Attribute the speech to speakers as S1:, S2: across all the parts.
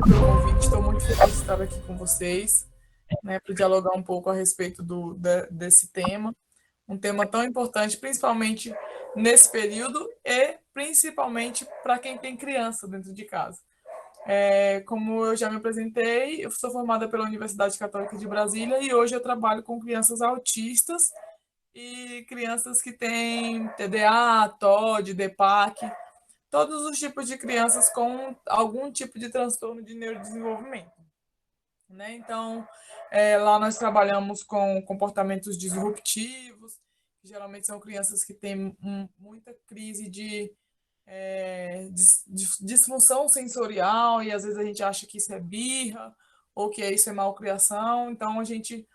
S1: pelo convite. Estou muito feliz de estar aqui com vocês, né, para dialogar um pouco a respeito desse tema. Um tema tão importante, principalmente nesse período e principalmente para quem tem criança dentro de casa. Como eu já me apresentei, eu sou formada pela Universidade Católica de Brasília e hoje eu trabalho com crianças autistas e crianças que têm TDA, TOD, DEPAC, todos os tipos de crianças com algum tipo de transtorno de neurodesenvolvimento, né? Então, lá nós trabalhamos com comportamentos disruptivos, que geralmente são crianças que têm muita crise de disfunção sensorial, e às vezes a gente acha que isso é birra, ou que isso é malcriação. Então, a gente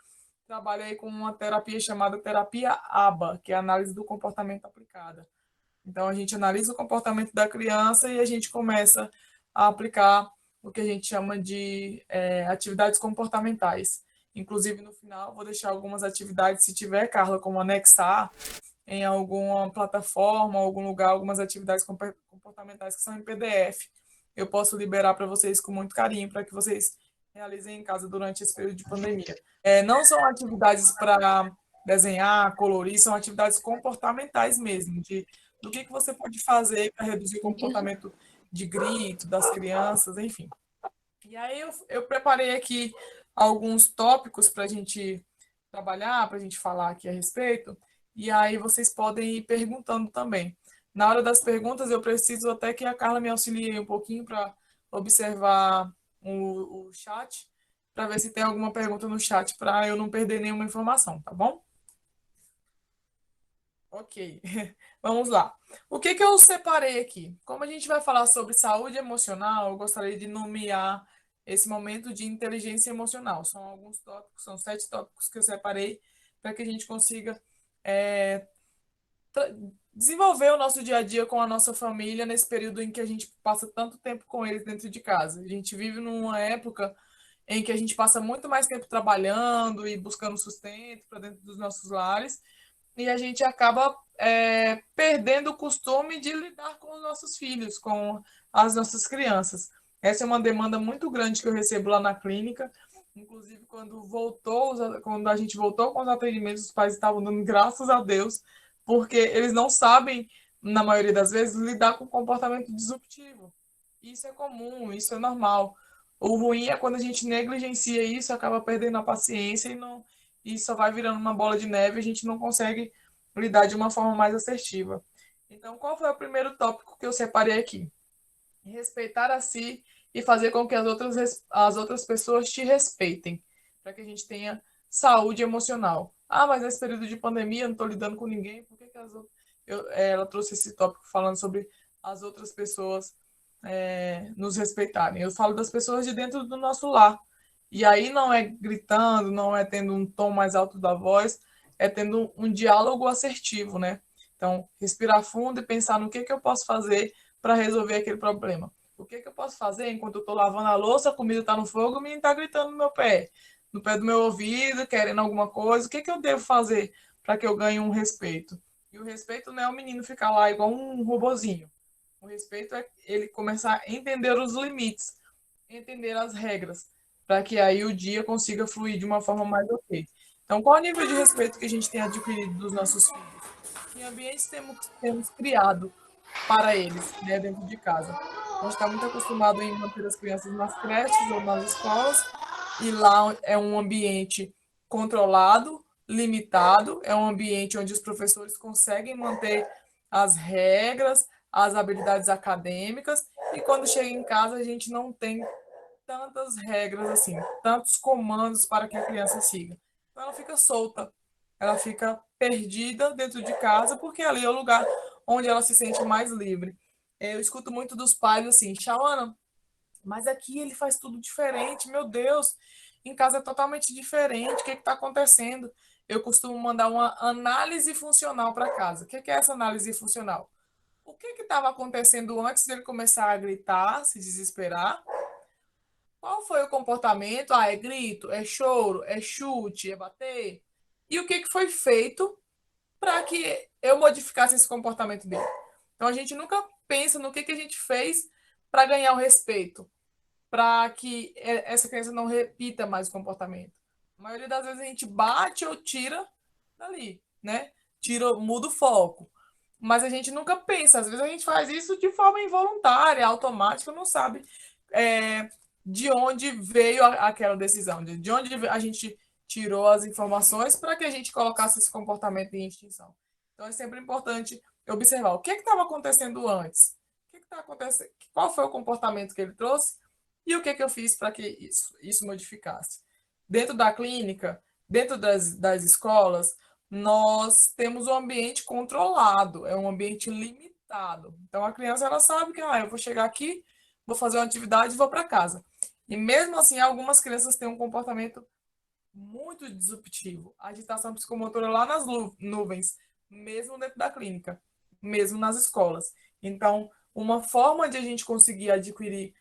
S1: trabalha aí com uma terapia chamada terapia ABA, que é a análise do comportamento aplicada. Então, a gente analisa o comportamento da criança e a gente começa a aplicar o que a gente chama de atividades comportamentais. Inclusive, no final, vou deixar algumas atividades, se tiver, Carla, como anexar em alguma plataforma, algum lugar, algumas atividades comportamentais que são em PDF. Eu posso liberar para vocês com muito carinho, para que vocês realizem em casa durante esse período de pandemia. Não são atividades para desenhar, colorir, são atividades comportamentais mesmo, do que você pode fazer para reduzir o comportamento de grito das crianças, enfim. E aí eu preparei aqui alguns tópicos para a gente trabalhar, para a gente falar aqui a respeito, e aí vocês podem ir perguntando também. Na hora das perguntas, eu preciso até que a Carla me auxilie um pouquinho para observar o chat, para ver se tem alguma pergunta no chat, para eu não perder nenhuma informação, tá bom? Ok, vamos lá. O que eu separei aqui? Como a gente vai falar sobre saúde emocional, eu gostaria de nomear esse momento de inteligência emocional. São alguns tópicos, são 7 tópicos que eu separei para que a gente consiga é, desenvolver o nosso dia a dia com a nossa família nesse período em que a gente passa tanto tempo com eles dentro de casa. A gente vive numa época em que a gente passa muito mais tempo trabalhando e buscando sustento para dentro dos nossos lares e a gente acaba perdendo o costume de lidar com os nossos filhos, com as nossas crianças. Essa é uma demanda muito grande que eu recebo lá na clínica. Inclusive, quando a gente voltou com os atendimentos, os pais estavam dando graças a Deus, porque eles não sabem, na maioria das vezes, lidar com comportamento disruptivo. Isso é comum, isso é normal. O ruim é quando a gente negligencia isso, acaba perdendo a paciência e só vai virando uma bola de neve e a gente não consegue lidar de uma forma mais assertiva. Então, qual foi o primeiro tópico que eu separei aqui? Respeitar a si e fazer com que as outras pessoas te respeitem, para que a gente tenha saúde emocional. Ah, mas nesse período de pandemia eu não estou lidando com ninguém, por que ela trouxe esse tópico falando sobre as outras pessoas nos respeitarem? Eu falo das pessoas de dentro do nosso lar. E aí não é gritando, não é tendo um tom mais alto da voz, é tendo um diálogo assertivo, né? Então, respirar fundo e pensar no que eu posso fazer para resolver aquele problema. O que eu posso fazer enquanto eu estou lavando a louça, a comida está no fogo, o menino está gritando no pé do meu ouvido, querendo alguma coisa. O que eu devo fazer para que eu ganhe um respeito? E o respeito não é o menino ficar lá igual um robozinho. O respeito é ele começar a entender os limites, entender as regras, para que aí o dia consiga fluir de uma forma mais ok. Então, qual é o nível de respeito que a gente tem adquirido dos nossos filhos? Que ambientes temos criado para eles, né, dentro de casa? A gente está muito acostumado em manter as crianças nas creches ou nas escolas, e lá é um ambiente controlado, limitado, é um ambiente onde os professores conseguem manter as regras, as habilidades acadêmicas, e quando chega em casa a gente não tem tantas regras assim, tantos comandos para que a criança siga. Então ela fica solta, ela fica perdida dentro de casa, porque ali é o lugar onde ela se sente mais livre. Eu escuto muito dos pais assim, Shawana, mas aqui ele faz tudo diferente, meu Deus, em casa é totalmente diferente, o que está acontecendo? Eu costumo mandar uma análise funcional para casa. O que é essa análise funcional? O que estava acontecendo antes dele começar a gritar, se desesperar? Qual foi o comportamento? Ah, é grito, é choro, é chute, é bater? E o que foi feito para que eu modificasse esse comportamento dele? Então a gente nunca pensa no que a gente fez para ganhar o respeito. para que essa criança não repita mais o comportamento. A maioria das vezes a gente bate ou tira dali, né? Tira, muda o foco. Mas a gente nunca pensa, às vezes a gente faz isso de forma involuntária, automática, não sabe é, de onde veio aquela decisão, de onde a gente tirou as informações para que a gente colocasse esse comportamento em extinção. Então é sempre importante observar o que estava acontecendo antes, o que está acontecendo, qual foi o comportamento que ele trouxe e o que eu fiz para que isso modificasse. Dentro da clínica, dentro das escolas, nós temos um ambiente controlado, é um ambiente limitado. Então a criança ela sabe que eu vou chegar aqui, vou fazer uma atividade e vou para casa. E mesmo assim, algumas crianças têm um comportamento muito disruptivo. A agitação psicomotora lá nas nuvens, mesmo dentro da clínica, mesmo nas escolas. Então, uma forma de a gente conseguir adquirir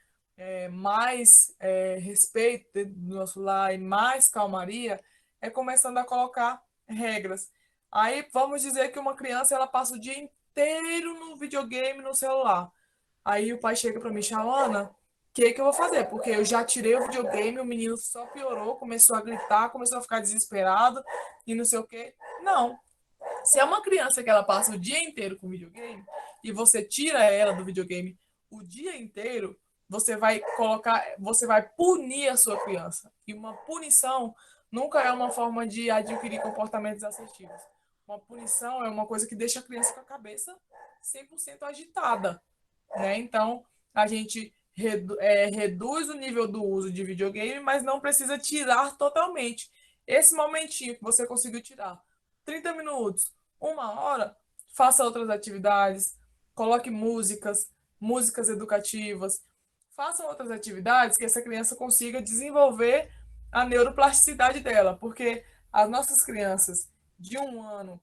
S1: mais respeito do nosso lar e mais calmaria é começando a colocar regras. Aí vamos dizer que uma criança ela passa o dia inteiro no videogame, no celular. Aí o pai chega para mim, Ana, o que eu vou fazer? Porque eu já tirei o videogame, o menino só piorou, começou a gritar, começou a ficar desesperado e não sei o quê. Não. Se é uma criança que ela passa o dia inteiro com videogame e você tira ela do videogame o dia inteiro, você vai punir a sua criança. E uma punição nunca é uma forma de adquirir comportamentos assertivos. Uma punição é uma coisa que deixa a criança com a cabeça 100% agitada, né? Então, a gente reduz o nível do uso de videogame, mas não precisa tirar totalmente. Esse momentinho que você conseguiu tirar, 30 minutos, uma hora, faça outras atividades, coloque músicas educativas, faça outras atividades que essa criança consiga desenvolver a neuroplasticidade dela, porque as nossas crianças de 1 ano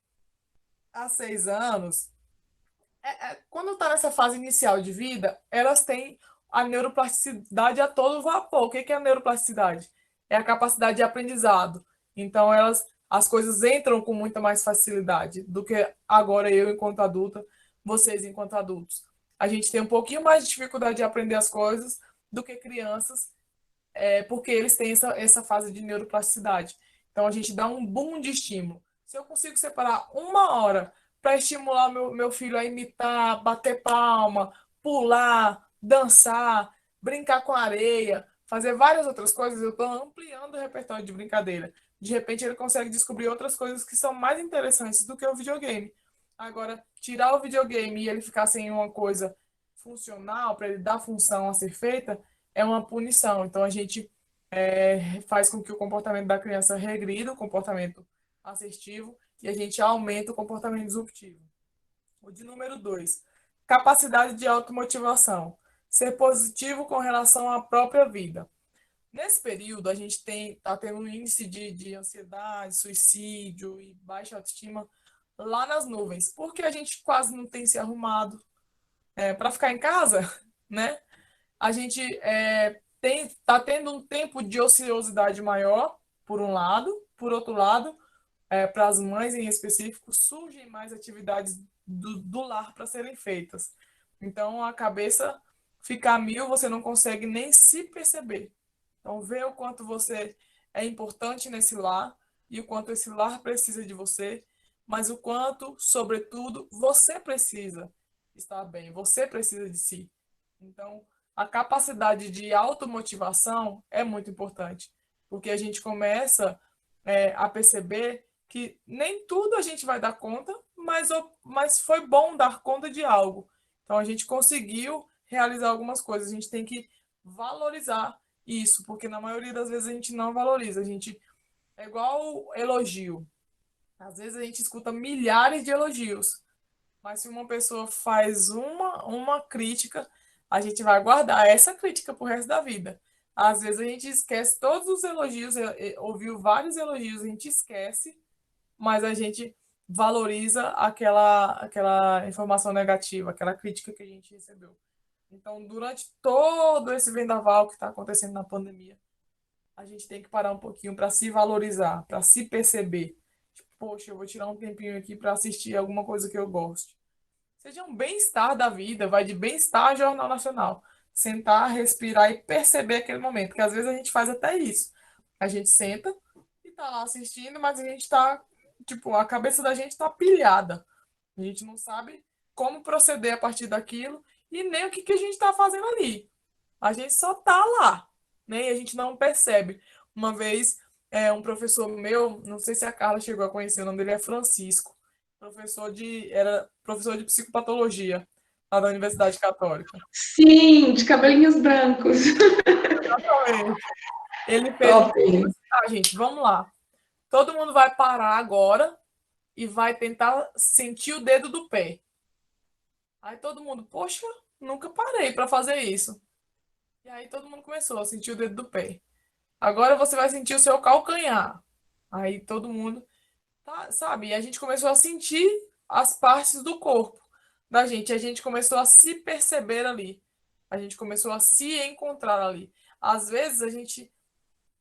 S1: a 6 anos, quando está nessa fase inicial de vida, elas têm a neuroplasticidade a todo vapor. O que é a neuroplasticidade? É a capacidade de aprendizado. Então, as coisas entram com muita mais facilidade do que agora eu, enquanto adulta, vocês, enquanto adultos. A gente tem um pouquinho mais de dificuldade de aprender as coisas do que crianças, porque eles têm essa fase de neuroplasticidade. Então, a gente dá um boom de estímulo. Se eu consigo separar 1 hora para estimular meu filho a imitar, bater palma, pular, dançar, brincar com areia, fazer várias outras coisas, eu estou ampliando o repertório de brincadeira. De repente, ele consegue descobrir outras coisas que são mais interessantes do que o videogame. Agora, tirar o videogame e ele ficar sem uma coisa funcional, para ele dar função a ser feita, é uma punição. Então, a gente faz com que o comportamento da criança regrida, o comportamento assertivo, e a gente aumenta o comportamento disruptivo. O de número 2, capacidade de automotivação. Ser positivo com relação à própria vida. Nesse período, a gente está tendo um índice de ansiedade, suicídio e baixa autoestima lá nas nuvens, porque a gente quase não tem se arrumado para ficar em casa, né? A gente está tendo um tempo de ociosidade maior, por um lado, por outro lado, para as mães em específico, surgem mais atividades do lar para serem feitas. Então, a cabeça fica a mil, você não consegue nem se perceber. Então, vê o quanto você é importante nesse lar e o quanto esse lar precisa de você, mas o quanto, sobretudo, você precisa estar bem, você precisa de si. Então, a capacidade de automotivação é muito importante, porque a gente começa a perceber que nem tudo a gente vai dar conta, mas foi bom dar conta de algo. Então, a gente conseguiu realizar algumas coisas, a gente tem que valorizar isso, porque na maioria das vezes a gente não valoriza, a gente é igual elogio. Às vezes a gente escuta milhares de elogios, mas se uma pessoa faz uma crítica, a gente vai guardar essa crítica pro resto da vida. Às vezes a gente esquece todos os elogios, ouviu vários elogios, a gente esquece, mas a gente valoriza aquela informação negativa, aquela crítica que a gente recebeu. Então, durante todo esse vendaval que está acontecendo na pandemia, a gente tem que parar um pouquinho para se valorizar, para se perceber. Tipo, poxa, eu vou tirar um tempinho aqui para assistir alguma coisa que eu gosto. Seja um bem-estar da vida, vai de bem-estar a Jornal Nacional. sentar, respirar e perceber aquele momento, porque às vezes a gente faz até isso. A gente senta e tá lá assistindo, mas a gente tá, tipo, a cabeça da gente tá pilhada. A gente não sabe como proceder a partir daquilo e nem o que que a gente tá fazendo ali. A gente só tá lá, né? E a gente não percebe. Uma vez, um professor meu, não sei se a Carla chegou a conhecer, o nome dele é Francisco, era professor de psicopatologia lá da Universidade Católica.
S2: Sim, de cabelinhos brancos.
S1: Exatamente. Ele fez um
S2: Top.
S1: negócio assim, tá, gente, vamos lá. Todo mundo vai parar agora e vai tentar sentir o dedo do pé. Aí todo mundo, poxa, nunca parei para fazer isso. E aí todo mundo começou a sentir o dedo do pé. Agora você vai sentir o seu calcanhar. Aí todo mundo, tá, sabe? E a gente começou a sentir as partes do corpo da gente. A gente começou a se perceber ali. A gente começou a se encontrar ali. Às vezes a gente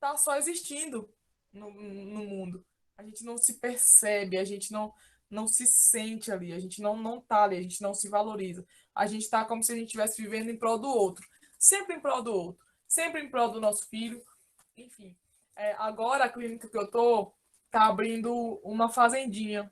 S1: tá só existindo no mundo. A gente não se percebe, a gente não se sente ali, a gente não tá ali, a gente não se valoriza. A gente tá como se a gente estivesse vivendo em prol do outro. Sempre em prol do outro. Sempre em prol do nosso filho. Enfim, agora a clínica que eu tô tá abrindo uma fazendinha,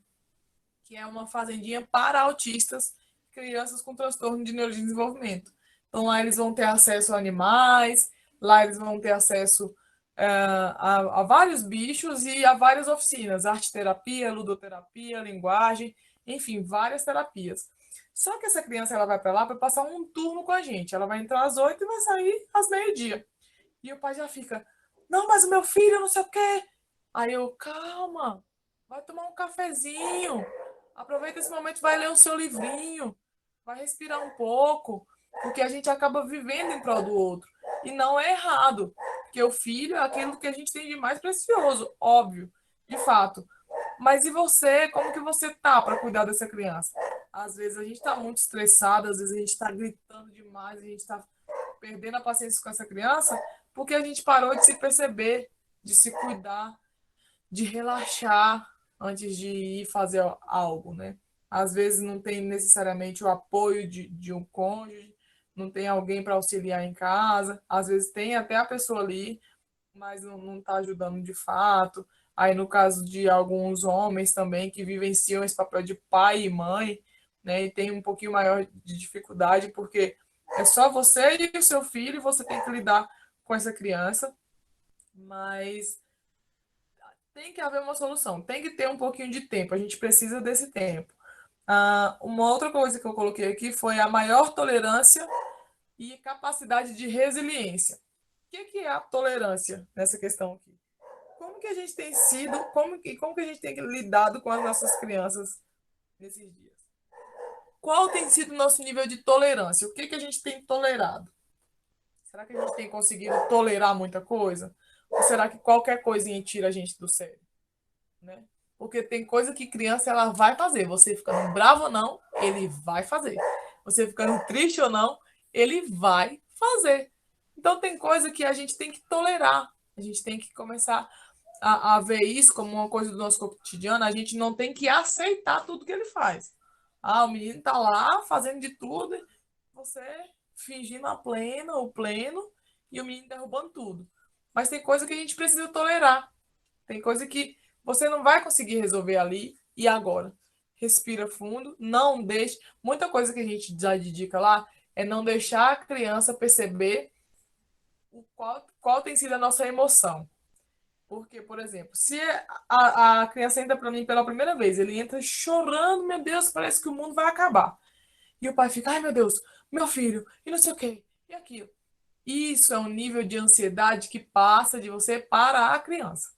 S1: que é uma fazendinha para autistas, crianças com transtorno de neurodesenvolvimento. Então lá eles vão ter acesso a animais, lá eles vão ter acesso a vários bichos e a várias oficinas, arte terapia, ludoterapia, linguagem, enfim, várias terapias. Só que essa criança ela vai para lá para passar um turno com a gente. Ela vai entrar às 8 e vai sair às meio-dia. E o pai já fica, não, mas o meu filho não sei o quê. Aí eu, calma, vai tomar um cafezinho, aproveita esse momento, vai ler o seu livrinho, vai respirar um pouco, porque a gente acaba vivendo em prol do outro. E não é errado, porque o filho é aquilo que a gente tem de mais precioso, óbvio, de fato. Mas e você, como que você tá para cuidar dessa criança? Às vezes a gente está muito estressado, às vezes a gente está gritando demais, a gente está perdendo a paciência com essa criança, porque a gente parou de se perceber, de se cuidar, de relaxar antes de ir fazer algo, né? Às vezes não tem necessariamente o apoio de um cônjuge, não tem alguém para auxiliar em casa, às vezes tem até a pessoa ali, mas não está ajudando de fato. Aí, no caso de alguns homens também que vivenciam esse papel de pai e mãe, né, e tem um pouquinho maior de dificuldade, porque é só você e o seu filho, e você tem que lidar com essa criança, mas tem que haver uma solução, tem que ter um pouquinho de tempo, a gente precisa desse tempo. Uma outra coisa que eu coloquei aqui foi a maior tolerância e capacidade de resiliência. O que é a tolerância nessa questão aqui? Como que a gente tem sido, como que a gente tem lidado com as nossas crianças nesses dias? Qual tem sido o nosso nível de tolerância? O que a gente tem tolerado? Será que a gente tem conseguido tolerar muita coisa? Ou será que qualquer coisinha tira a gente do sério? Né? Porque tem coisa que criança ela vai fazer. Você ficando bravo ou não, ele vai fazer. Você ficando triste ou não, ele vai fazer. Então tem coisa que a gente tem que tolerar. A gente tem que começar a ver isso como uma coisa do nosso cotidiano. A gente não tem que aceitar tudo que ele faz. O menino tá lá fazendo de tudo, você fingindo a plena, o pleno, e o menino derrubando tudo. Mas tem coisa que a gente precisa tolerar. Tem coisa que você não vai conseguir resolver ali e agora. Respira fundo, não deixe. Muita coisa que a gente dá de dica lá é não deixar a criança perceber qual tem sido a nossa emoção. Porque, por exemplo, se a criança entra para mim pela primeira vez, ele entra chorando, meu Deus, parece que o mundo vai acabar. E o pai fica, ai meu Deus, meu filho, e não sei o quê, e aquilo. Isso é um nível de ansiedade que passa de você para a criança.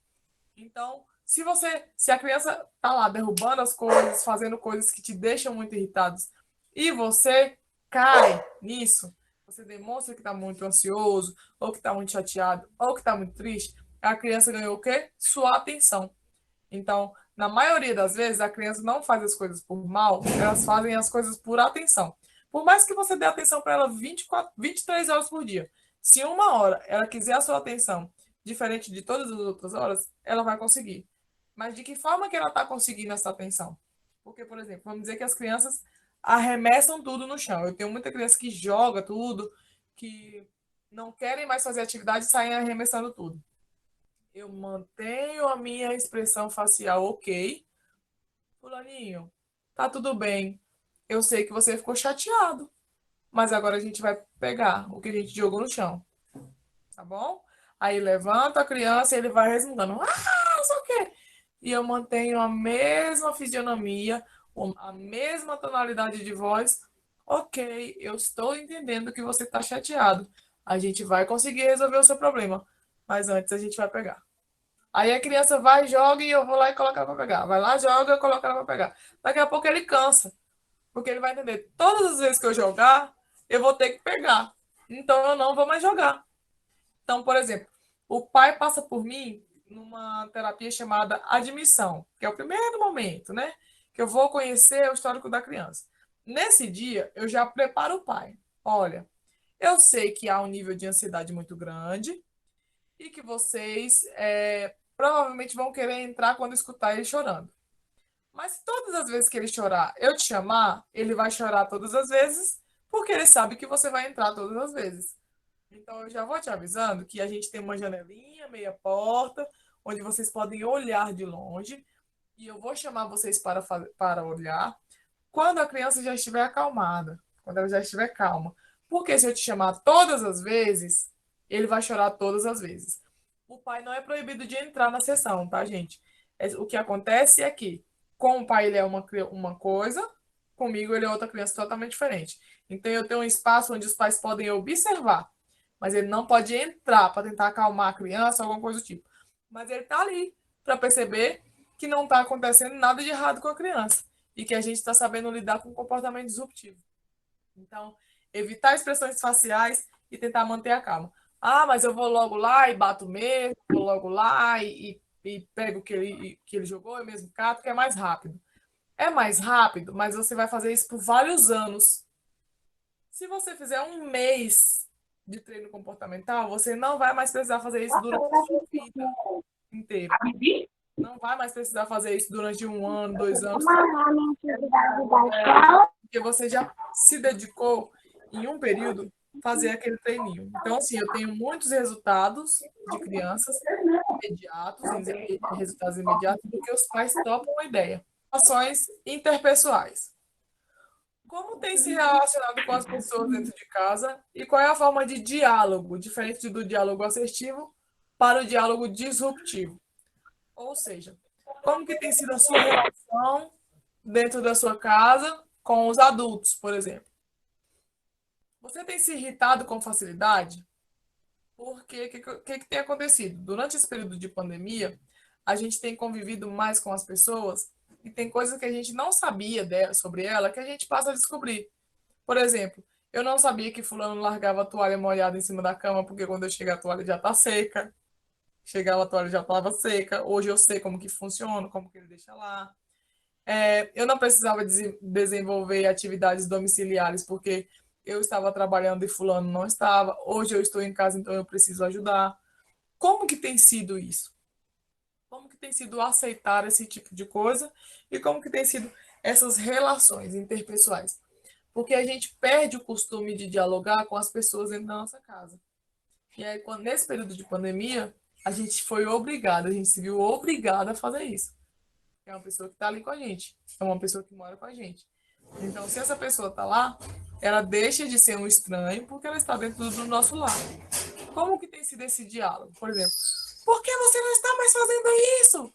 S1: Então, se a criança tá lá derrubando as coisas, fazendo coisas que te deixam muito irritados, e você cai nisso, você demonstra que está muito ansioso, ou que está muito chateado, ou que está muito triste, a criança ganhou o quê? Sua atenção. Então, na maioria das vezes, a criança não faz as coisas por mal, elas fazem as coisas por atenção. Por mais que você dê atenção para ela 23 horas por dia, se uma hora ela quiser a sua atenção diferente de todas as outras horas, ela vai conseguir. Mas de que forma que ela está conseguindo essa atenção? Porque, por exemplo, vamos dizer que as crianças arremessam tudo no chão. Eu tenho muita criança que joga tudo, que não querem mais fazer atividade e saem arremessando tudo. Eu mantenho a minha expressão facial ok. Fulaninho, tá tudo bem. Eu sei que você ficou chateado, mas agora a gente vai pegar o que a gente jogou no chão, tá bom? Aí levanta a criança e ele vai resmungando. Ah, não sei o quê. E eu mantenho a mesma fisionomia, a mesma tonalidade de voz. Ok, eu estou entendendo que você está chateado. A gente vai conseguir resolver o seu problema, mas antes a gente vai pegar. Aí a criança vai, joga e eu vou lá e coloco ela para pegar. Vai lá, joga, eu coloco ela para pegar. Daqui a pouco ele cansa, porque ele vai entender. Todas as vezes que eu jogar, eu vou ter que pegar. Então eu não vou mais jogar. Então, por exemplo, o pai passa por mim numa terapia chamada admissão, que é o primeiro momento, né? Que eu vou conhecer o histórico da criança. Nesse dia, eu já preparo o pai. Olha, eu sei que há um nível de ansiedade muito grande e que vocês provavelmente vão querer entrar quando escutar ele chorando. Mas se todas as vezes que ele chorar, eu te chamar, ele vai chorar todas as vezes, porque ele sabe que você vai entrar todas as vezes. Então, eu já vou te avisando que a gente tem uma janelinha, meia porta, onde vocês podem olhar de longe, e eu vou chamar vocês para olhar quando a criança já estiver acalmada, quando ela já estiver calma. Porque se eu te chamar todas as vezes, ele vai chorar todas as vezes. O pai não é proibido de entrar na sessão, tá, gente? O que acontece é que, com o pai ele é uma coisa, comigo ele é outra criança totalmente diferente. Então eu tenho um espaço onde os pais podem observar, mas ele não pode entrar para tentar acalmar a criança, alguma coisa do tipo. Mas ele está ali para perceber que não está acontecendo nada de errado com a criança e que a gente está sabendo lidar com o comportamento disruptivo. Então, evitar expressões faciais e tentar manter a calma. Ah, mas eu vou logo lá e bato mesmo, vou logo lá e pego o que ele jogou, eu mesmo cato, que é mais rápido. É mais rápido, mas você vai fazer isso por vários anos. Se você fizer um mês de treino comportamental, você não vai mais precisar fazer isso durante a sua vida inteira. Não vai mais precisar fazer isso durante um ano, 2 anos, porque você já se dedicou em um período fazer aquele treininho. Então, assim, eu tenho muitos resultados de crianças imediatos, resultados imediatos, porque os pais topam a ideia. Ações interpessoais. Como tem se relacionado com as pessoas dentro de casa e qual é a forma de diálogo, diferente do diálogo assertivo, para o diálogo disruptivo? Ou seja, como que tem sido a sua relação dentro da sua casa com os adultos, por exemplo? Você tem se irritado com facilidade? Porque o que tem acontecido? Durante esse período de pandemia, a gente tem convivido mais com as pessoas e tem coisas que a gente não sabia sobre ela que a gente passa a descobrir. Por exemplo, eu não sabia que fulano largava a toalha molhada em cima da cama, porque quando eu chego a toalha já está seca. Chegava a toalha já estava seca. Hoje eu sei como que funciona, como que ele deixa lá. Eu não precisava desenvolver atividades domiciliares porque eu estava trabalhando e fulano não estava. Hoje eu estou em casa, então eu preciso ajudar. Como que tem sido isso? Como que tem sido aceitar esse tipo de coisa e como que tem sido essas relações interpessoais? Porque a gente perde o costume de dialogar com as pessoas dentro da nossa casa. E aí, nesse período de pandemia, a gente foi obrigada, a gente se viu obrigada a fazer isso. É uma pessoa que está ali com a gente, é uma pessoa que mora com a gente. Então, se essa pessoa está lá, ela deixa de ser um estranho porque ela está dentro do nosso lar. Como que tem sido esse diálogo? Por exemplo, por que você não está mais fazendo isso?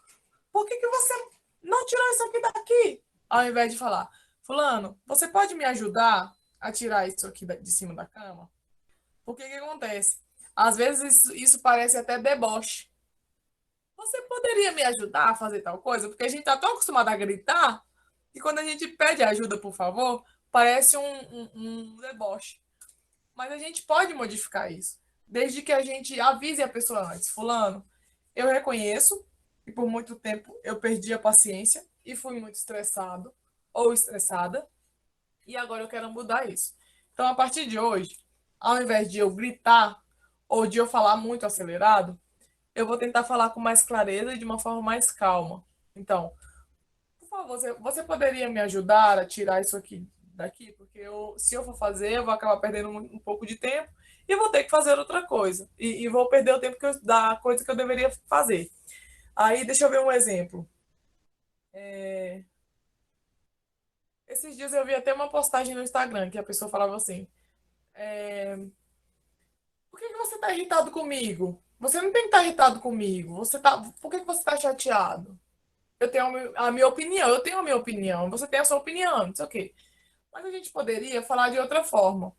S1: Por que você não tirou isso aqui daqui? Ao invés de falar, fulano, você pode me ajudar a tirar isso aqui de cima da cama? Porque que acontece? Às vezes isso parece até deboche. Você poderia me ajudar a fazer tal coisa? Porque a gente está tão acostumado a gritar que quando a gente pede ajuda, por favor, parece um deboche. Mas a gente pode modificar isso, desde que a gente avise a pessoa antes. Fulano, eu reconheço que por muito tempo eu perdi a paciência e fui muito estressado ou estressada, e agora eu quero mudar isso. Então, a partir de hoje, ao invés de eu gritar ou de eu falar muito acelerado, eu vou tentar falar com mais clareza e de uma forma mais calma. Então, por favor, você poderia me ajudar a tirar isso aqui daqui, porque se eu for fazer, eu vou acabar perdendo um pouco de tempo e vou ter que fazer outra coisa. E vou perder o tempo da coisa que eu deveria fazer. Aí, deixa eu ver um exemplo. É, esses dias eu vi até uma postagem no Instagram que a pessoa falava assim: por que você está irritado comigo? Você não tem que estar irritado comigo. Por que você está chateado? Eu tenho a minha opinião, eu tenho a minha opinião, você tem a sua opinião, não sei o quê. Mas a gente poderia falar de outra forma.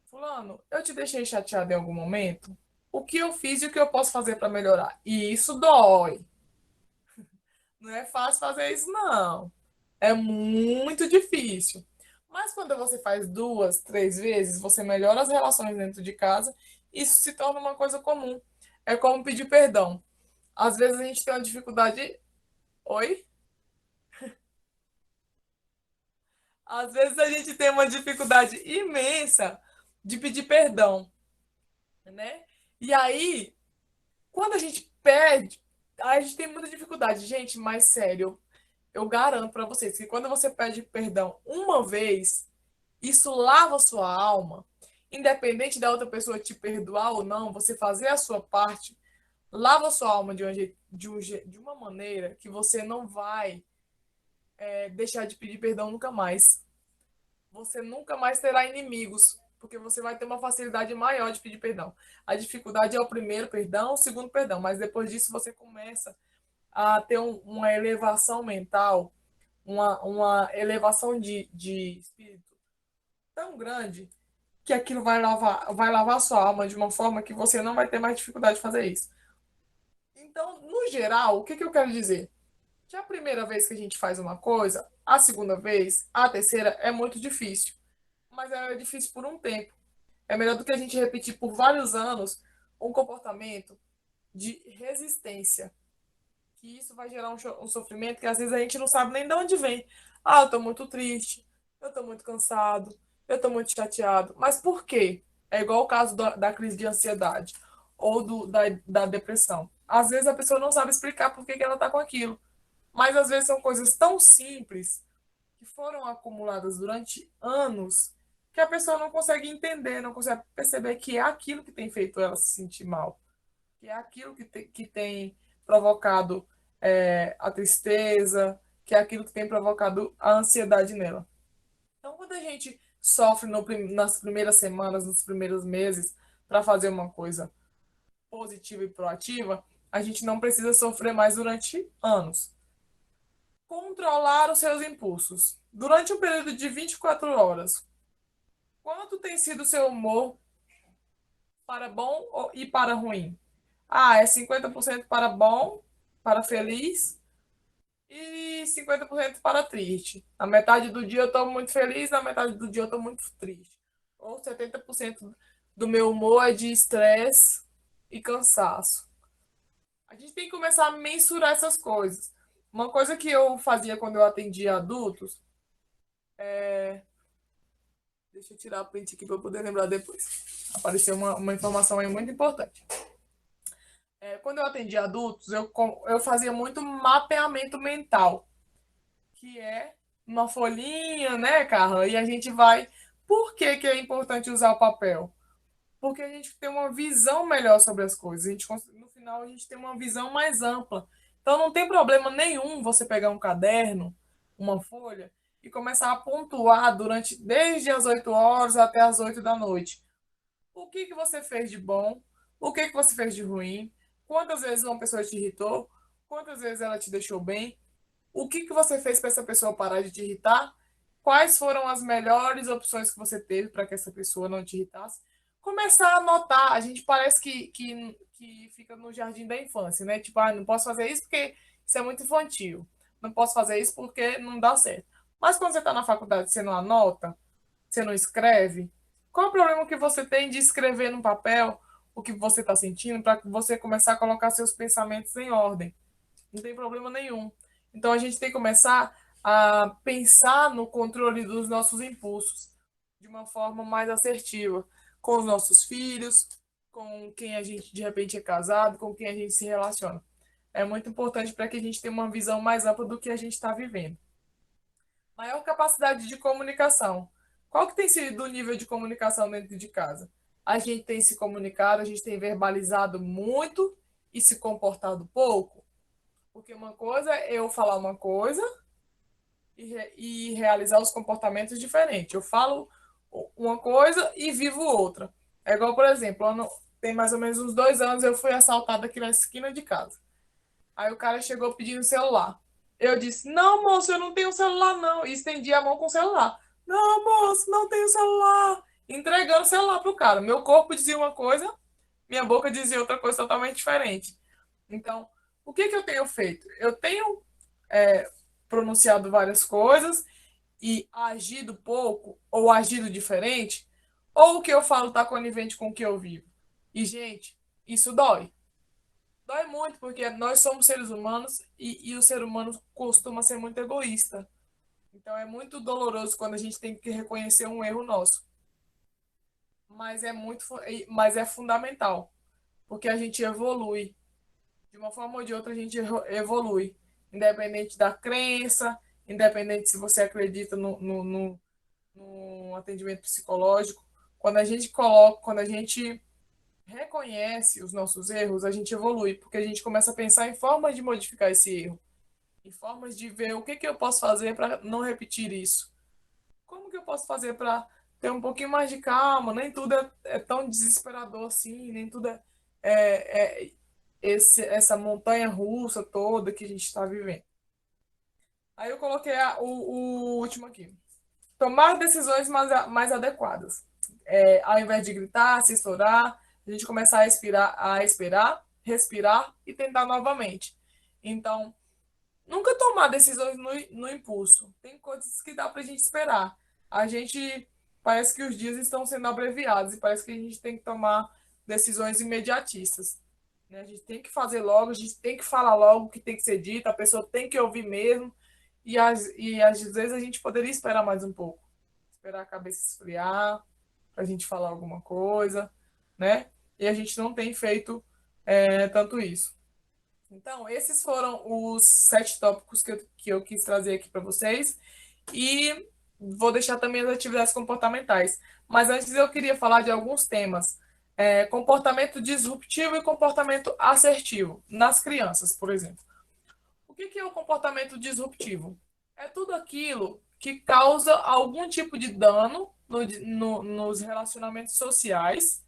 S1: Fulano, eu te deixei chateado em algum momento? O que eu fiz e o que eu posso fazer para melhorar? E isso dói. Não é fácil fazer isso, não. É muito difícil. Mas quando você faz duas, três vezes, você melhora as relações dentro de casa, isso se torna uma coisa comum. É como pedir perdão. Às vezes a gente tem uma dificuldade. Oi? Às vezes a gente tem uma dificuldade imensa de pedir perdão, né? E aí, quando a gente pede, a gente tem muita dificuldade. Gente, mas sério, eu garanto para vocês que quando você pede perdão uma vez, isso lava a sua alma. Independente da outra pessoa te perdoar ou não, você fazer a sua parte, lava a sua alma de uma maneira que você não vai deixar de pedir perdão nunca mais. Você nunca mais terá inimigos, porque você vai ter uma facilidade maior de pedir perdão. A dificuldade é o primeiro perdão, o segundo perdão, mas depois disso você começa a ter uma elevação mental, uma elevação de espírito tão grande que aquilo vai lavar a sua alma de uma forma que você não vai ter mais dificuldade de fazer isso. Então, no geral, o que, que eu quero dizer? Que a primeira vez que a gente faz uma coisa, a segunda vez, a terceira é muito difícil. Mas é difícil por um tempo. É melhor do que a gente repetir por vários anos um comportamento de resistência. Que isso vai gerar um sofrimento que às vezes a gente não sabe nem de onde vem. Ah, eu tô muito triste, eu tô muito cansado, eu tô muito chateado. Mas por quê? É igual o caso da crise de ansiedade ou da depressão. Às vezes a pessoa não sabe explicar por que, que ela tá com aquilo. Mas às vezes são coisas tão simples que foram acumuladas durante anos que a pessoa não consegue entender, não consegue perceber que é aquilo que tem feito ela se sentir mal, que é aquilo que tem provocado a tristeza, que é aquilo que tem provocado a ansiedade nela. Então, quando a gente sofre nas primeiras semanas, nos primeiros meses, para fazer uma coisa positiva e proativa, a gente não precisa sofrer mais durante anos. Controlar os seus impulsos. Durante um período de 24 horas, quanto tem sido o seu humor para bom e para ruim? Ah, é 50% para bom, para feliz, e 50% para triste. Na metade do dia eu estou muito feliz, na metade do dia eu estou muito triste. Ou 70% do meu humor é de estresse e cansaço. A gente tem que começar a mensurar essas coisas. Uma coisa que eu fazia quando eu atendia adultos, deixa eu tirar a print aqui para eu poder lembrar depois. Apareceu uma informação aí muito importante. Quando eu atendia adultos, eu fazia muito mapeamento mental, que é uma folhinha, né, Carla? E a gente vai. Por que, que é importante usar o papel? Porque a gente tem uma visão melhor sobre as coisas. No final, a gente tem uma visão mais ampla. Então, não tem problema nenhum você pegar um caderno, uma folha, e começar a pontuar desde as 8 horas até as 8 da noite. O que, que você fez de bom? O que, que você fez de ruim? Quantas vezes uma pessoa te irritou? Quantas vezes ela te deixou bem? O que, que você fez para essa pessoa parar de te irritar? Quais foram as melhores opções que você teve para que essa pessoa não te irritasse? Começar a notar. A gente parece que fica no jardim da infância, né? Tipo, não posso fazer isso porque isso é muito infantil. Não posso fazer isso porque não dá certo. Mas quando você está na faculdade, você não anota, você não escreve, qual o problema que você tem de escrever no papel o que você está sentindo para você começar a colocar seus pensamentos em ordem? Não tem problema nenhum. Então a gente tem que começar a pensar no controle dos nossos impulsos de uma forma mais assertiva, com os nossos filhos, com quem a gente de repente é casado, com quem a gente se relaciona. É muito importante para que a gente tenha uma visão mais ampla do que a gente está vivendo. Maior capacidade de comunicação. Qual que tem sido o nível de comunicação dentro de casa? A gente tem se comunicado, a gente tem verbalizado muito e se comportado pouco? Porque uma coisa é eu falar uma coisa e realizar os comportamentos diferentes. Eu falo uma coisa e vivo outra. É igual, por exemplo, tem mais ou menos uns 2 anos eu fui assaltada aqui na esquina de casa. Aí o cara chegou pedindo celular. Eu disse: Não, moço, eu não tenho celular, não. E estendi a mão com o celular. Não, moço, não tenho celular. Entregando o celular pro cara. Meu corpo dizia uma coisa, minha boca dizia outra coisa totalmente diferente. Então, o que que eu tenho feito? Eu tenho é, pronunciado várias coisas e agido pouco ou agido diferente, ou o que eu falo está conivente com o que eu vivo. E, gente, isso dói. Dói muito, porque nós somos seres humanos e o ser humano costuma ser muito egoísta. Então é muito doloroso quando a gente tem que reconhecer um erro nosso. Mas é fundamental, porque a gente evolui. De uma forma ou de outra, a gente evolui. Independente da crença, independente se você acredita no atendimento psicológico. Quando a gente reconhece os nossos erros, a gente evolui, porque a gente começa a pensar em formas de modificar esse erro, em formas de ver o que, que eu posso fazer para não repetir isso. Como que eu posso fazer para ter um pouquinho mais de calma? Nem tudo é tão desesperador assim, nem tudo é essa montanha russa toda que a gente está vivendo. Aí eu coloquei o último aqui. Tomar decisões mais adequadas. Ao invés de gritar, se estourar, a gente começar a esperar, respirar e tentar novamente. Então, nunca tomar decisões no impulso. Tem coisas que dá para a gente esperar. A gente parece que os dias estão sendo abreviados e parece que a gente tem que tomar decisões imediatistas. Né? A gente tem que fazer logo, a gente tem que falar logo o que tem que ser dito, a pessoa tem que ouvir mesmo. E às vezes a gente poderia esperar mais um pouco, esperar a cabeça esfriar, para a gente falar alguma coisa, né? E a gente não tem feito tanto isso. Então, esses foram os 7 tópicos que eu quis trazer aqui para vocês. E vou deixar também as atividades comportamentais. Mas antes eu queria falar de alguns temas. Comportamento disruptivo e comportamento assertivo, nas crianças, por exemplo. O que é o comportamento disruptivo? É tudo aquilo que causa algum tipo de dano nos relacionamentos sociais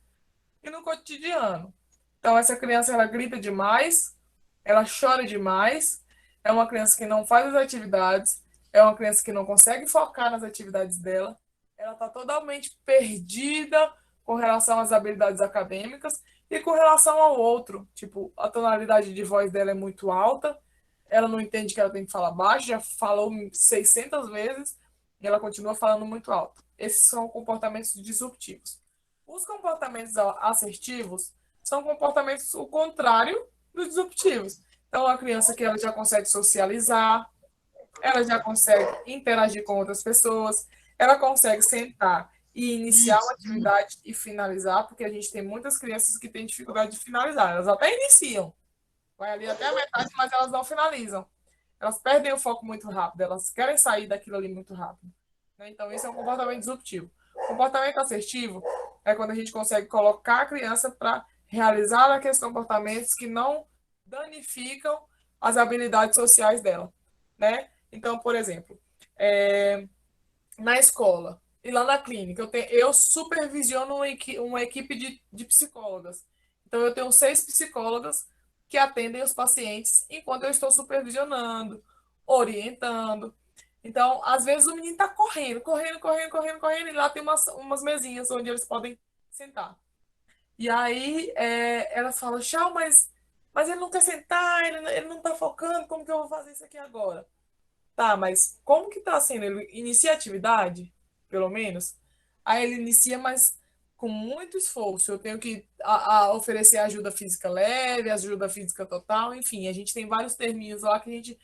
S1: e no cotidiano. Então, essa criança ela grita demais, ela chora demais, é uma criança que não faz as atividades, é uma criança que não consegue focar nas atividades dela, ela está totalmente perdida com relação às habilidades acadêmicas e com relação ao outro. Tipo, a tonalidade de voz dela é muito alta, ela não entende que ela tem que falar baixo, já falou 600 vezes e ela continua falando muito alto. Esses são comportamentos disruptivos. Os comportamentos assertivos são comportamentos o contrário dos disruptivos. Então, a criança que ela já consegue socializar, ela já consegue interagir com outras pessoas, ela consegue sentar e iniciar uma atividade e finalizar, porque a gente tem muitas crianças que têm dificuldade de finalizar. Elas até iniciam, vai ali até a metade, mas elas não finalizam. Elas perdem o foco muito rápido, elas querem sair daquilo ali muito rápido. Então, esse é um comportamento disruptivo. Comportamento assertivo é quando a gente consegue colocar a criança para realizar aqueles comportamentos que não danificam as habilidades sociais dela, né? Então, por exemplo, na escola e lá na clínica, eu supervisiono uma equipe de psicólogas. Então, eu tenho 6 psicólogas que atendem os pacientes enquanto eu estou supervisionando, orientando. Então, às vezes o menino está correndo, correndo, correndo, correndo, correndo, e lá tem umas mesinhas onde eles podem sentar. E aí elas falam, Chau, mas ele não quer sentar, ele não está focando, como que eu vou fazer isso aqui agora? Tá, mas como que tá sendo? Ele inicia a atividade, pelo menos? Aí ele inicia, mas com muito esforço. Eu tenho que oferecer ajuda física leve, ajuda física total, enfim, a gente tem vários terminhos lá que a gente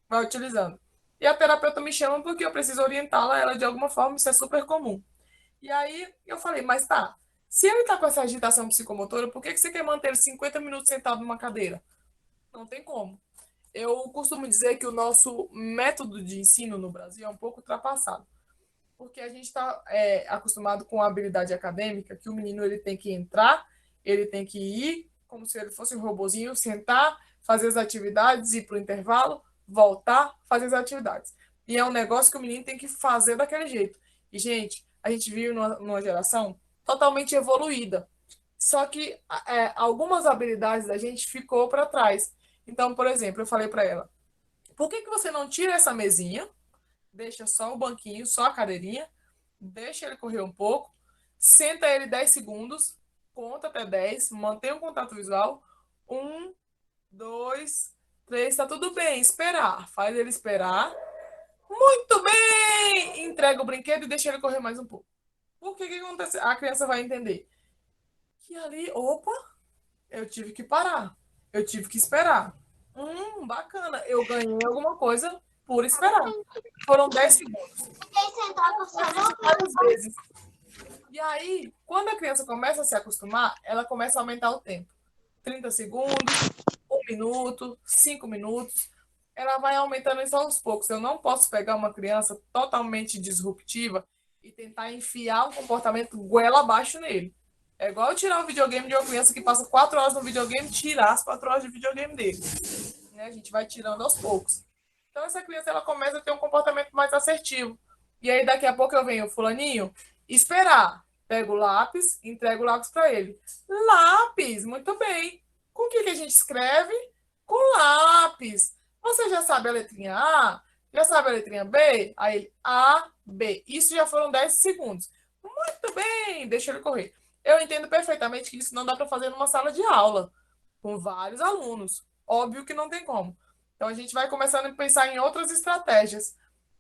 S1: vai utilizando. E a terapeuta me chama porque eu preciso orientá-la, ela de alguma forma, isso é super comum. E aí eu falei, mas tá, se ele tá com essa agitação psicomotora, por que que você quer manter ele 50 minutos sentado numa cadeira? Não tem como. Eu costumo dizer que o nosso método de ensino no Brasil é um pouco ultrapassado, porque a gente está acostumado com a habilidade acadêmica, que o menino ele tem que entrar, ele tem que ir, como se ele fosse um robozinho, sentar, fazer as atividades, ir para o intervalo, voltar, fazer as atividades. E é um negócio que o menino tem que fazer daquele jeito. E, gente, a gente vive numa geração totalmente evoluída. Só que algumas habilidades da gente ficou para trás. Então, por exemplo, eu falei para ela: por que você não tira essa mesinha, deixa só o banquinho, só a cadeirinha, deixa ele correr um pouco, senta ele 10 segundos, conta até 10, mantém o contato visual. Um, dois, três, tá tudo bem, esperar. Faz ele esperar. Muito bem! Entrega o brinquedo e deixa ele correr mais um pouco. Por que que acontece? A criança vai entender que ali, opa, eu tive que parar. Eu tive que esperar. Bacana. Eu ganhei alguma coisa por esperar. Foram 10 segundos. Faz isso várias vezes. E aí, quando a criança começa a se acostumar, ela começa a aumentar o tempo. 30 segundos, 1 minuto, 5 minutos. Ela vai aumentando isso aos poucos. Eu não posso pegar uma criança totalmente disruptiva e tentar enfiar um comportamento goela abaixo nele. É igual tirar o videogame de uma criança que passa 4 horas no videogame, tirar as 4 horas de videogame dele. Né? A gente vai tirando aos poucos. Então, essa criança ela começa a ter um comportamento mais assertivo. E aí, daqui a pouco eu venho, fulaninho, esperar. Pego o lápis, entrego o lápis para ele. Lápis, muito bem. Com o que a gente escreve? Com lápis. Você já sabe a letrinha A? Já sabe a letrinha B? Aí ele, A, B. Isso já foram 10 segundos. Muito bem, deixa ele correr. Eu entendo perfeitamente que isso não dá para fazer numa sala de aula, com vários alunos. Óbvio que não tem como. Então a gente vai começando a pensar em outras estratégias.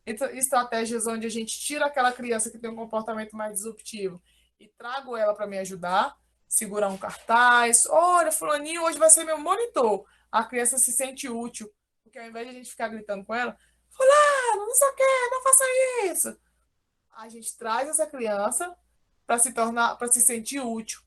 S1: Estratégias onde a gente tira aquela criança que tem um comportamento mais disruptivo e trago ela para me ajudar, segurar um cartaz. Olha, fulaninho hoje vai ser meu monitor. A criança se sente útil, porque ao invés de a gente ficar gritando com ela, fulano, não sei o que, não faça isso. A gente traz essa criança para se sentir útil.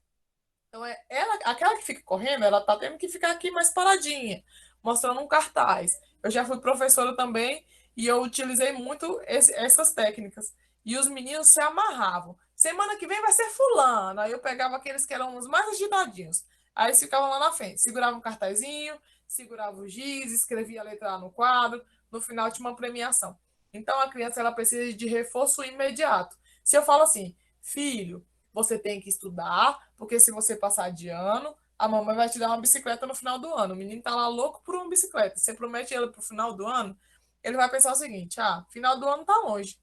S1: Então, ela, aquela que fica correndo, ela tá tendo que ficar aqui mais paradinha, mostrando um cartaz. Eu já fui professora também e eu utilizei muito essas técnicas. E os meninos se amarravam. Semana que vem vai ser fulano. Aí eu pegava aqueles que eram os mais agitadinhos. Aí eles ficavam lá na frente, segurava um cartazinho, segurava o giz, escrevia a letra lá no quadro. No final tinha uma premiação. Então a criança ela precisa de reforço imediato. Se eu falo assim, filho, você tem que estudar, porque se você passar de ano, a mamãe vai te dar uma bicicleta no final do ano. O menino tá lá louco por uma bicicleta. Você promete ele pro final do ano, ele vai pensar o seguinte: ah, final do ano tá longe.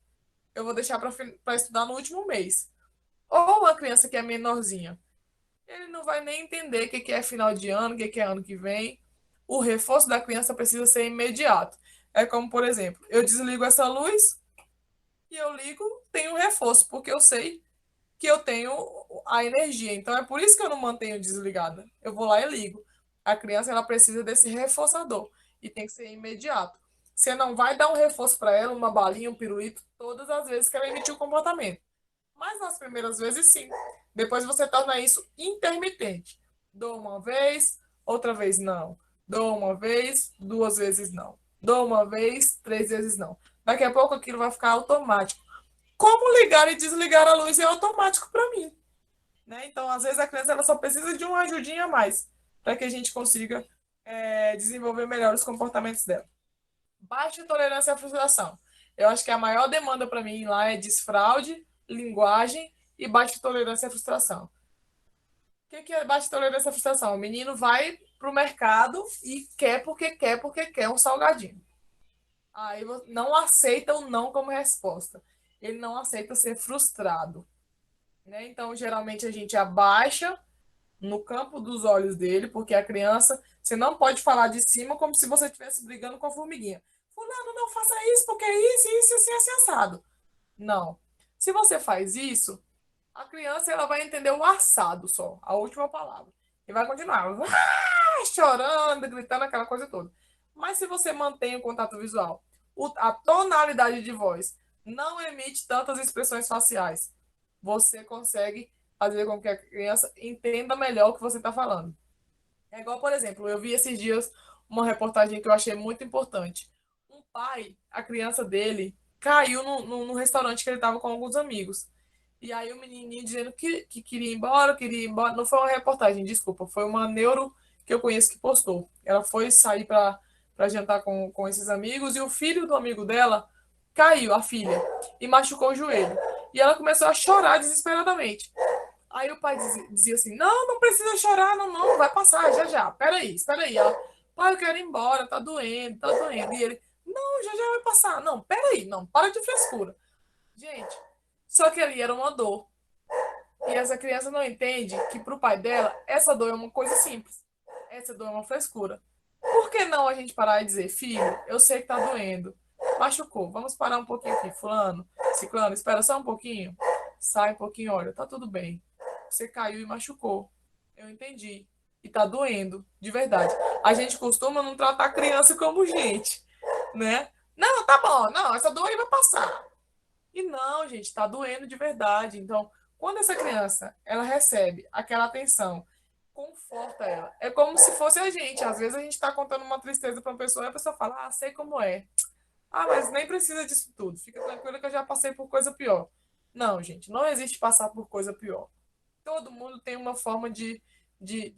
S1: Eu vou deixar para estudar no último mês. Ou uma criança que é menorzinha, ele não vai nem entender o que é final de ano, o que é ano que vem. O reforço da criança precisa ser imediato. É como, por exemplo, eu desligo essa luz e eu ligo, tem um reforço, porque eu sei que eu tenho a energia. Então é por isso que eu não mantenho desligada. Eu vou lá e ligo. A criança ela precisa desse reforçador e tem que ser imediato. Você não vai dar um reforço para ela, uma balinha, um pirulito, todas as vezes que ela emitir o comportamento. Mas nas primeiras vezes, sim. Depois você torna isso intermitente. Dou uma vez, outra vez não. Dou uma vez, 2 vezes não. Dou uma vez, 3 vezes não. Daqui a pouco aquilo vai ficar automático. Como ligar e desligar a luz é automático para mim. Né? Então, às vezes, a criança ela só precisa de uma ajudinha a mais para que a gente consiga desenvolver melhor os comportamentos dela. Baixa tolerância à frustração. Eu acho que a maior demanda para mim lá é desfraude, linguagem e baixa tolerância à frustração. O que é baixa tolerância à frustração? O menino vai para o mercado e porque quer um salgadinho. Aí não aceita o não como resposta. Ele não aceita ser frustrado. Né? Então, geralmente, a gente abaixa no campo dos olhos dele, porque a criança, você não pode falar de cima como se você estivesse brigando com a formiguinha. Fulano, não faça isso, porque é isso, assim, assim, assado. Não. Se você faz isso, a criança ela vai entender o assado só, a última palavra. E vai continuar chorando, gritando, aquela coisa toda. Mas se você mantém o contato visual, a tonalidade de voz, não emite tantas expressões faciais, você consegue fazer com que a criança entenda melhor o que você está falando. É igual, por exemplo, eu vi esses dias uma reportagem que eu achei muito importante. Um pai, a criança dele, caiu no restaurante que ele estava com alguns amigos. E aí o menininho dizendo que queria ir embora, queria ir embora. Não foi uma reportagem, desculpa, foi uma neuro que eu conheço que postou. Ela foi sair para jantar com esses amigos e o filho do amigo dela caiu, a filha, e machucou o joelho. E ela começou a chorar desesperadamente. Aí o pai dizia assim: Não, não precisa chorar, não, não, vai passar, já já. Peraí, espera aí. Ela: Pai, eu quero ir embora, tá doendo, tá doendo. E ele: Não, já já vai passar. Não, peraí, não, para de frescura. Gente, só que ali era uma dor. E essa criança não entende que para o pai dela, essa dor é uma coisa simples. Essa dor é uma frescura. Por que não a gente parar e dizer: Filho, eu sei que tá doendo, machucou, vamos parar um pouquinho aqui, fulano, ciclano, espera só um pouquinho, sai um pouquinho, olha, tá tudo bem. Você caiu e machucou. Eu entendi. E tá doendo, de verdade. A gente costuma não tratar a criança como gente, né? Não, tá bom, não, essa dor aí vai passar. E não, gente, tá doendo de verdade. Então, quando essa criança, ela recebe aquela atenção, conforta ela. É como se fosse a gente. Às vezes a gente tá contando uma tristeza para uma pessoa e a pessoa fala: "Ah, sei como é. Ah, mas nem precisa disso tudo. Fica tranquila que eu já passei por coisa pior." Não, gente, não existe passar por coisa pior. Todo mundo tem uma forma de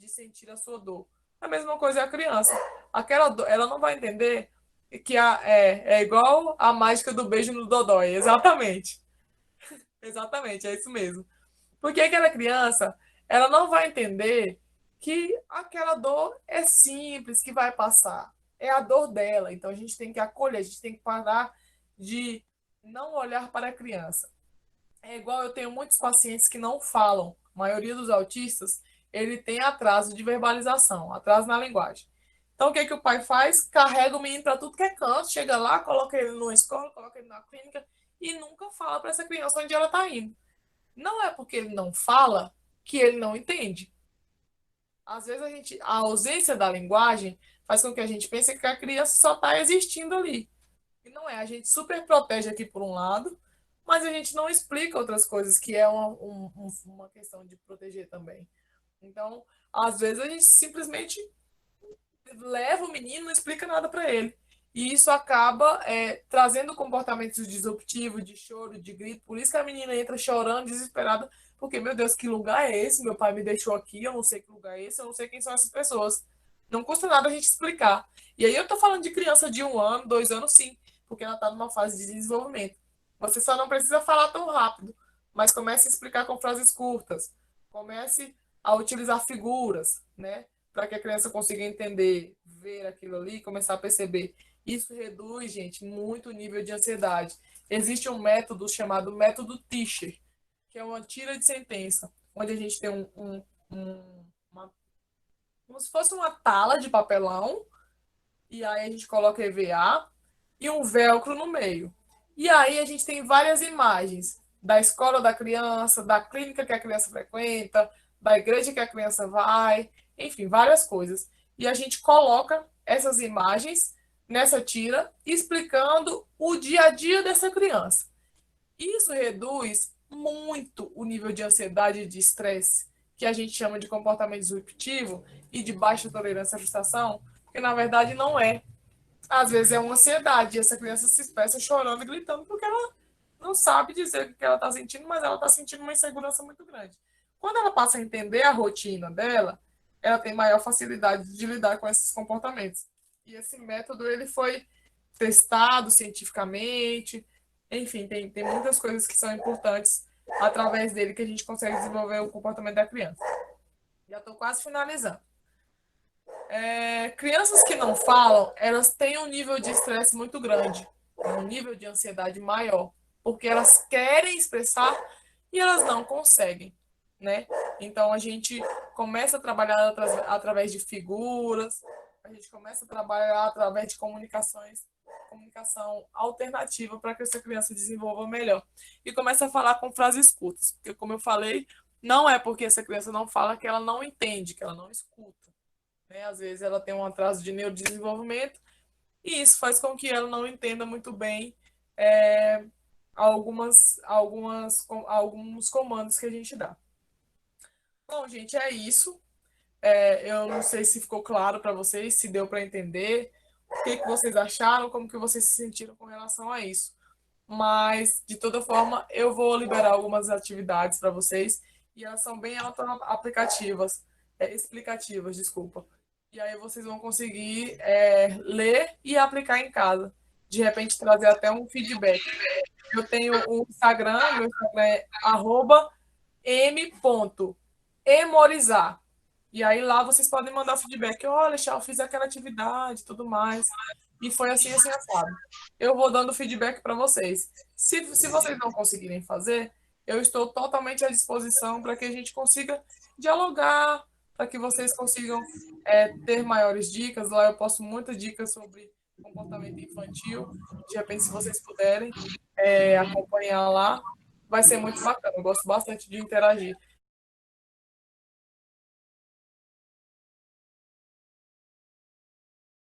S1: sentir a sua dor. A mesma coisa é a criança. Aquela dor, ela não vai entender que é igual a mágica do beijo no dodói. Exatamente. Exatamente, é isso mesmo. Porque aquela criança, ela não vai entender que aquela dor é simples, que vai passar. É a dor dela. Então a gente tem que acolher, a gente tem que parar de não olhar para a criança. É igual, eu tenho muitos pacientes que não falam. A maioria dos autistas, ele tem atraso de verbalização, atraso na linguagem. Então, o que que o pai faz? Carrega o menino para tudo que é canto, chega lá, coloca ele numa escola, coloca ele na clínica e nunca fala para essa criança onde ela está indo. Não é porque ele não fala que ele não entende. Às vezes a ausência da linguagem faz com que a gente pense que a criança só está existindo ali. E não é, a gente super protege aqui por um lado, mas a gente não explica outras coisas, que é uma questão de proteger também. Então, às vezes a gente simplesmente leva o menino e não explica nada para ele. E isso acaba trazendo comportamentos disruptivos, de choro, de grito. Por isso que a menina entra chorando, desesperada, porque, meu Deus, que lugar é esse? Meu pai me deixou aqui, eu não sei que lugar é esse, eu não sei quem são essas pessoas. Não custa nada a gente explicar. E aí eu tô falando de criança de 1 ano, 2 anos, sim, porque ela tá numa fase de desenvolvimento. Você só não precisa falar tão rápido, mas comece a explicar com frases curtas. Comece a utilizar figuras, né? Para que a criança consiga entender, ver aquilo ali, começar a perceber. Isso reduz, gente, muito o nível de ansiedade. Existe um método chamado método Teacher, que é uma tira de sentença, onde a gente tem uma, como se fosse uma tala de papelão, e aí a gente coloca EVA e um velcro no meio. E aí a gente tem várias imagens da escola da criança, da clínica que a criança frequenta, da igreja que a criança vai, enfim, várias coisas. E a gente coloca essas imagens nessa tira, explicando o dia a dia dessa criança. Isso reduz muito o nível de ansiedade e de estresse, que a gente chama de comportamento disruptivo e de baixa tolerância à frustração, porque na verdade não é. Às vezes é uma ansiedade, e essa criança se expressa chorando e gritando porque ela não sabe dizer o que ela está sentindo, mas ela está sentindo uma insegurança muito grande. Quando ela passa a entender a rotina dela, ela tem maior facilidade de lidar com esses comportamentos. E esse método ele foi testado cientificamente, enfim, tem muitas coisas que são importantes através dele que a gente consegue desenvolver o comportamento da criança. Já estou quase finalizando. Crianças que não falam, elas têm um nível de estresse muito grande, um nível de ansiedade maior, porque elas querem expressar e elas não conseguem, né? Então a gente começa a trabalhar através de figuras, a gente começa a trabalhar através de comunicação alternativa para que essa criança desenvolva melhor. E começa a falar com frases curtas, porque como eu falei, não é porque essa criança não fala que ela não entende, que ela não escuta, né? Às vezes ela tem um atraso de neurodesenvolvimento e isso faz com que ela não entenda muito bem é, alguns comandos que a gente dá. Bom, gente, é isso. Eu não sei se ficou claro para vocês, se deu para entender, o que que vocês acharam, como que vocês se sentiram com relação a isso. Mas, de toda forma, eu vou liberar algumas atividades para vocês e elas são bem auto-aplicativas, explicativas, desculpa. E aí vocês vão conseguir ler e aplicar em casa. De repente, trazer até um feedback. Eu tenho o Instagram, meu Instagram é @m.emorizar. E aí lá vocês podem mandar o feedback. Olha, Chá, eu fiz aquela atividade e tudo mais. E foi assim, assim, assado. Eu vou dando feedback para vocês. Se vocês não conseguirem fazer, eu estou totalmente à disposição para que a gente consiga dialogar, para que vocês consigam ter maiores dicas. Lá eu posto muitas dicas sobre comportamento infantil. De repente, se vocês puderem acompanhar lá, vai ser muito bacana. Eu gosto bastante de interagir.